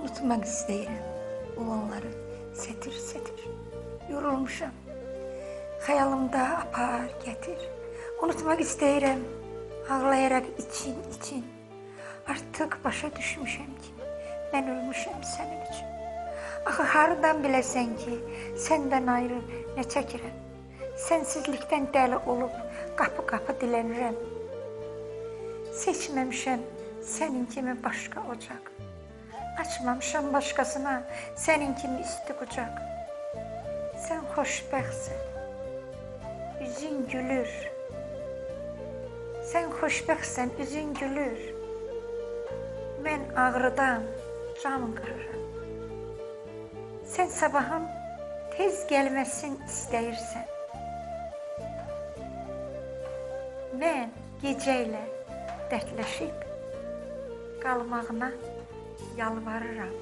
Unutmaq istəyirəm olanları sətir-sətir. Yorulmuşam, xəyalımda apar, gətir. Unutmaq istəyirəm, ağlayaraq için. Artıq başa düşmüşəm ki, mən ölmüşəm sənin üçün. Axı hardan biləsən ki, səndən ayrı nə çəkirəm? Sənsizlikdən dəli olub, qapı-qapı dilənirəm. Seçməmişəm sənin kimi başqa ocaq. Açmamışam başqasına sənin kimi isti qucaq. Sən xoşbəxtsən, üzün gülür. Sən xoşbəxtsən, üzün gülür. Mən ağrıdan can qırıram. Sən sabahın tez gəlməsin istəyirsən. Mən gecə ilə dərdləşib qalmağına yalvarıram.